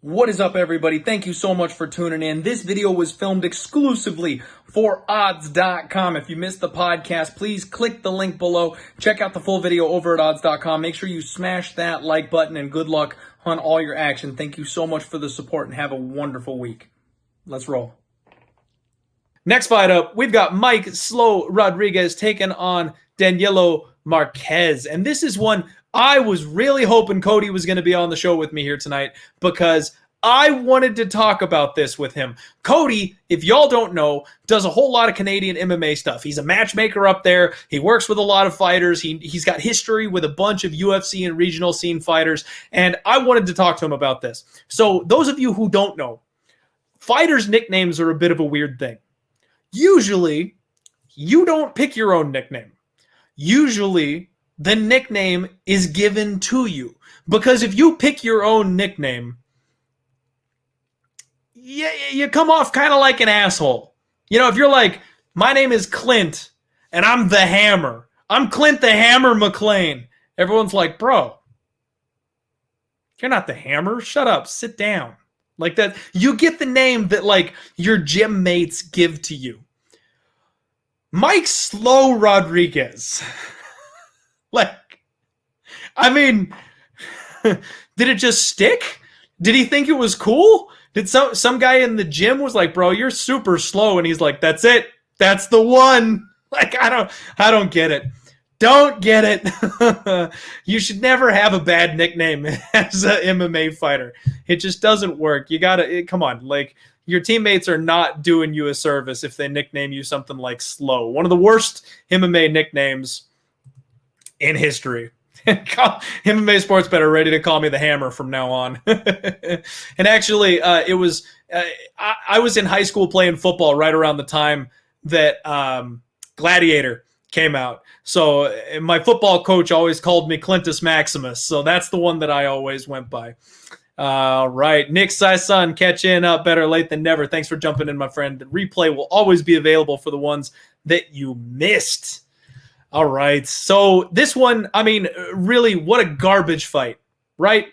What is up, everybody? Thank you so much for tuning in. This video was filmed exclusively for odds.com. If you missed the podcast, please click the link below. Check out the full video over at odds.com. Make sure you smash that like button, and good luck on all your action. Thank you so much for the support and have a wonderful week. Let's roll. Next fight up, we've got Mike Slow Rodriguez taking on Danilo Marques. And this is one I was really hoping Cody was going to be on the show with me here tonight, because I wanted to talk about this with him. Cody, if y'all don't know, does a whole lot of Canadian MMA stuff. He's a matchmaker up there. He works with a lot of fighters. He's got history with a bunch of UFC and regional scene fighters. And I wanted to talk to him about this. So those of you who don't know, fighters' nicknames are a bit of a weird thing. Usually, you don't pick your own nickname. Usually, the nickname is given to you. Because if you pick your own nickname, you come off kind of like an asshole. You know, if you're like, my name is Clint, and I'm the Hammer. I'm Clint the Hammer McLean. Everyone's like, bro, you're not the Hammer. Shut up. Sit down. Like that. You get the name that, like, your gym mates give to you. Mike Slow Rodriguez. Like, I mean, did it just stick? Did he think it was cool? Did some guy in the gym was like, bro, you're super slow, and he's like, that's it. That's the one. Like, I don't get it. Don't get it. You should never have a bad nickname as an MMA fighter. It just doesn't work. You gotta, come on, like, your teammates are not doing you a service if they nickname you something like Slow. One of the worst MMA nicknames in history. MMA Sports Bet are ready to call me the Hammer from now on. And actually, it was I was in high school playing football right around the time that Gladiator came out. So my football coach always called me Clintus Maximus. So that's the one that I always went by. All right. Nick Sai-sun, catch in up, better late than never. Thanks for jumping in, my friend. The replay will always be available for the ones that you missed. All right. So this one, I mean, really, what a garbage fight, right?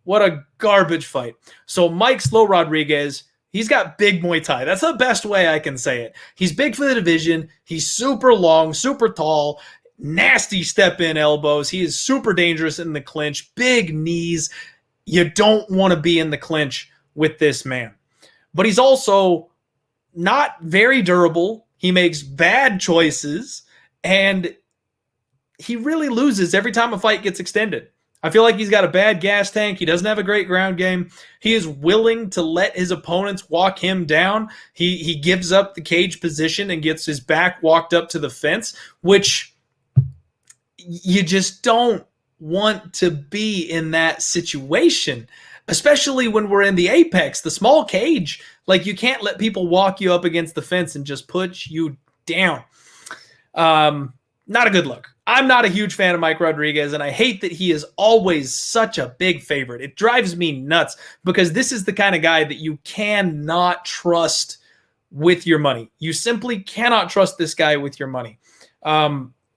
What a garbage fight. So Mike Slow Rodriguez, he's got big Muay Thai. That's the best way I can say it. He's big for the division. He's super long, super tall, nasty step-in elbows. He is super dangerous in the clinch, big knees. You don't want to be in the clinch with this man. But he's also not very durable. He makes bad choices, and he really loses every time a fight gets extended. I feel like he's got a bad gas tank. He doesn't have a great ground game. He is willing to let his opponents walk him down. He gives up the cage position and gets his back walked up to the fence, which you just don't want to be in that situation, especially when we're in the apex, the small cage. Like, you can't let people walk you up against the fence and just put you down. Not a good look. I'm not a huge fan of Mike Rodriguez, and I hate that he is always such a big favorite. It drives me nuts, because this is the kind of guy that you cannot trust with your money. You simply cannot trust this guy with your money.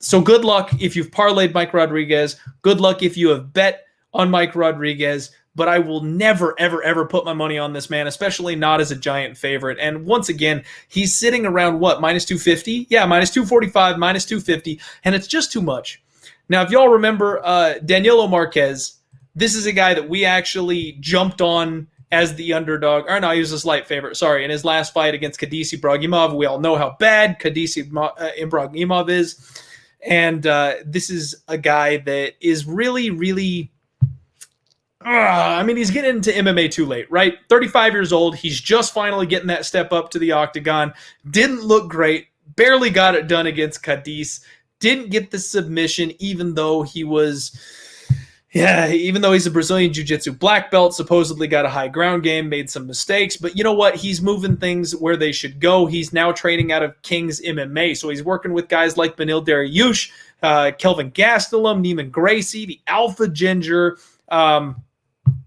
So good luck if you've parlayed Mike Rodriguez. Good luck if you have bet on Mike Rodriguez. But I will never, ever, ever put my money on this man, especially not as a giant favorite. And once again, he's sitting around, what, minus 250? Yeah, minus 245, minus 250, and it's just too much. Now, if y'all remember Danilo Marques, this is a guy that we actually jumped on as the underdog. Or no, he was a slight favorite, sorry, in his last fight against Kadisi Ibragimov. We all know how bad Kadisi Ibragimov is. And this is a guy that is really, really... I mean, he's getting into MMA too late, right? 35 years old. He's just finally getting that step up to the octagon. Didn't look great. Barely got it done against Cadiz. Didn't get the submission, even though he was, even though he's a Brazilian Jiu-Jitsu black belt, supposedly got a high ground game, made some mistakes. But you know what? He's moving things where they should go. He's now training out of King's MMA. So he's working with guys like Benil Dariush, Kelvin Gastelum, Neiman Gracie, the Alpha Ginger.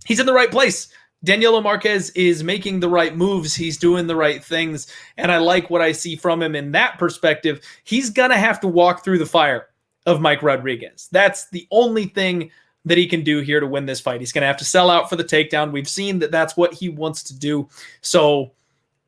He's in the right place. Danilo Marques is making the right moves. He's doing the right things. And I like what I see from him in that perspective. He's going to have to walk through the fire of Mike Rodriguez. That's the only thing that he can do here to win this fight. He's going to have to sell out for the takedown. We've seen that that's what he wants to do. So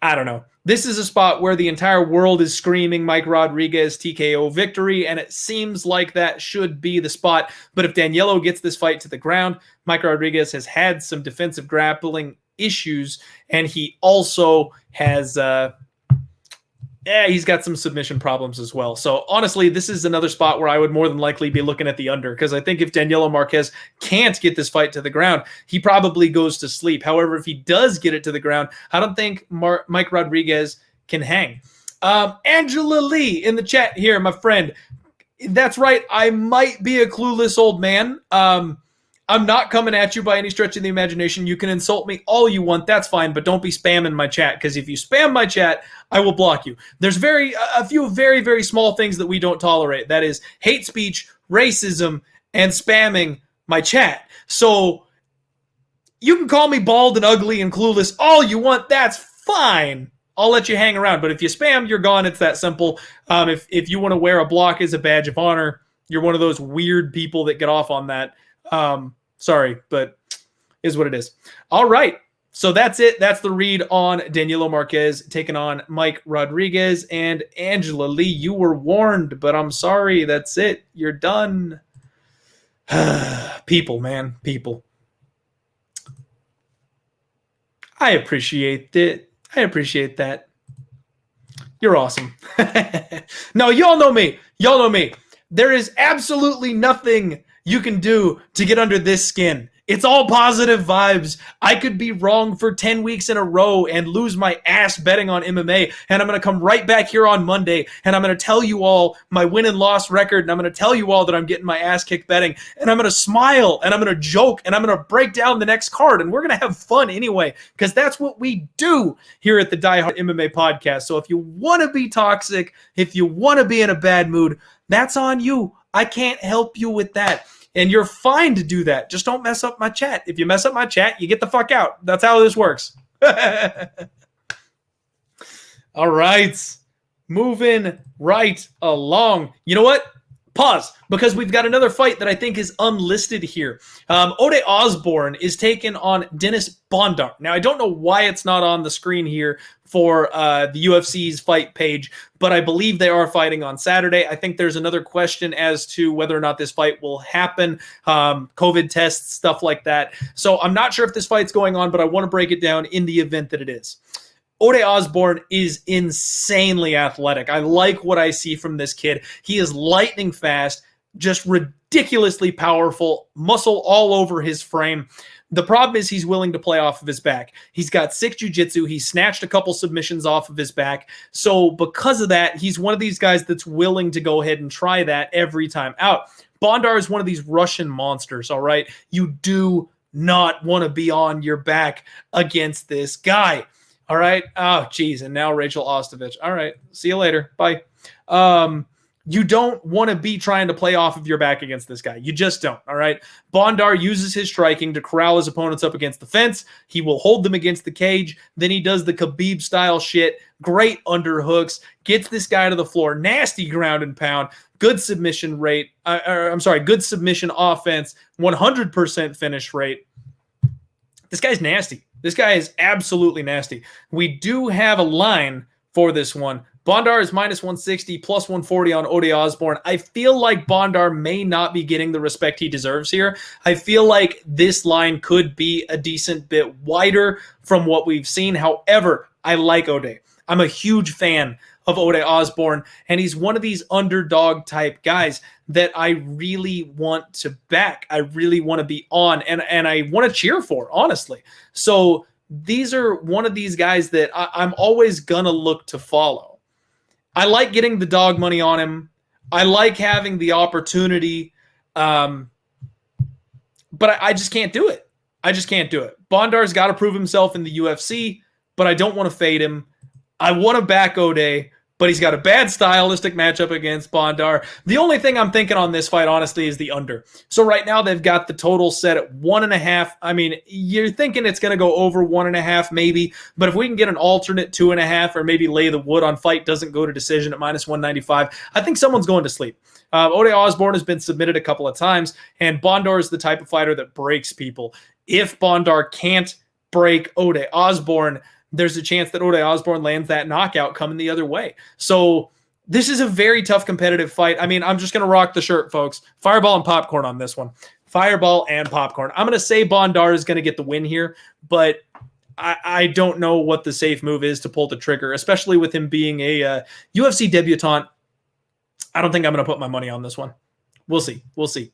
I don't know. This is a spot where the entire world is screaming Mike Rodriguez TKO victory, and it seems like that should be the spot. But if Danilo gets this fight to the ground, Mike Rodriguez has had some defensive grappling issues, and he also has he's got some submission problems as well. So honestly, this is another spot where I would more than likely be looking at the under, because I think if Danilo Marques can't get this fight to the ground, he probably goes to sleep. However, if he does get it to the ground, I don't think Mike Rodriguez can hang. Angela Lee in the chat here, my friend. That's right. I might be a clueless old man. I'm not coming at you by any stretch of the imagination. You can insult me all you want. That's fine, but don't be spamming my chat, because if you spam my chat, I will block you. There's a few very, very small things that we don't tolerate. That is hate speech, racism, and spamming my chat. So you can call me bald and ugly and clueless all you want. That's fine. I'll let you hang around. But if you spam, you're gone. It's that simple. If you want to wear a block as a badge of honor, you're one of those weird people that get off on that. Sorry, but is what it is. All right. So that's it. That's the read on Danilo Marques taking on Mike Rodriguez. And Angela Lee, you were warned, but I'm sorry. That's it. You're done. People, man. People. I appreciate it. I appreciate that. You're awesome. No, y'all know me. Y'all know me. There is absolutely nothing you can do to get under this skin. It's all positive vibes. I could be wrong for 10 weeks in a row and lose my ass betting on MMA, and I'm going to come right back here on Monday, and I'm going to tell you all my win and loss record, and I'm going to tell you all that I'm getting my ass kicked betting, and I'm going to smile, and I'm going to joke, and I'm going to break down the next card, and we're going to have fun anyway, because that's what we do here at the Die Hard MMA podcast. So if you want to be toxic, if you want to be in a bad mood, that's on you. I can't help you with that. And you're fine to do that. Just don't mess up my chat. If you mess up my chat, you get the fuck out. That's how this works. All right. Moving right along. You know what? Pause, because we've got another fight that I think is unlisted here. Ode Osborne is taking on Dennis Bondar. Now, I don't know why it's not on the screen here for the UFC's fight page, but I believe they are fighting on Saturday. I think there's another question as to whether or not this fight will happen, COVID tests, stuff like that. So I'm not sure if this fight's going on, but I want to break it down in the event that it is. Ode Osborne is insanely athletic. I like what I see from this kid. He is lightning fast, just ridiculously powerful, muscle all over his frame. The problem is he's willing to play off of his back. He's got sick jiu-jitsu. He snatched a couple submissions off of his back. So because of that, he's one of these guys that's willing to go ahead and try that every time out. Bondar is one of these Russian monsters, all right? You do not want to be on your back against this guy. All right. Oh, geez. And now Rachel Ostovich. All right. See you later. Bye. You don't want to be trying to play off of your back against this guy. You just don't. All right. Bondar uses his striking to corral his opponents up against the fence. He will hold them against the cage. Then he does the Khabib style shit. Great underhooks. Gets this guy to the floor. Nasty ground and pound. Good submission rate. Good submission offense. 100% finish rate. This guy's nasty. This guy is absolutely nasty. We do have a line for this one. Bondar is minus 160, plus 140 on Ode Osborne. I feel like Bondar may not be getting the respect he deserves here. I feel like this line could be a decent bit wider from what we've seen. However, I like Ode. I'm a huge fan of Ode Osborne, and he's one of these underdog type guys that I really want to back. I really want to be on, and I want to cheer for, honestly. So these are one of these guys that I'm always going to look to follow. I like getting the dog money on him. I like having the opportunity, but I just can't do it. I just can't do it. Bondar's got to prove himself in the UFC, but I don't want to fade him. I want to back Ode, but he's got a bad stylistic matchup against Bondar. The only thing I'm thinking on this fight, honestly, is the under. So right now they've got the total set at 1.5. I mean, you're thinking it's going to go over 1.5 maybe, but if we can get an alternate 2.5 or maybe lay the wood on fight doesn't go to decision at -195, I think someone's going to sleep. Ode Osborne has been submitted a couple of times, and Bondar is the type of fighter that breaks people. If Bondar can't break Ode Osborne, there's a chance that Ode Osborne lands that knockout coming the other way. So this is a very tough competitive fight. I mean, I'm just going to rock the shirt, folks. Fireball and popcorn on this one. Fireball and popcorn. I'm going to say Bondar is going to get the win here, but I don't know what the safe move is to pull the trigger, especially with him being a UFC debutant. I don't think I'm going to put my money on this one. We'll see. We'll see.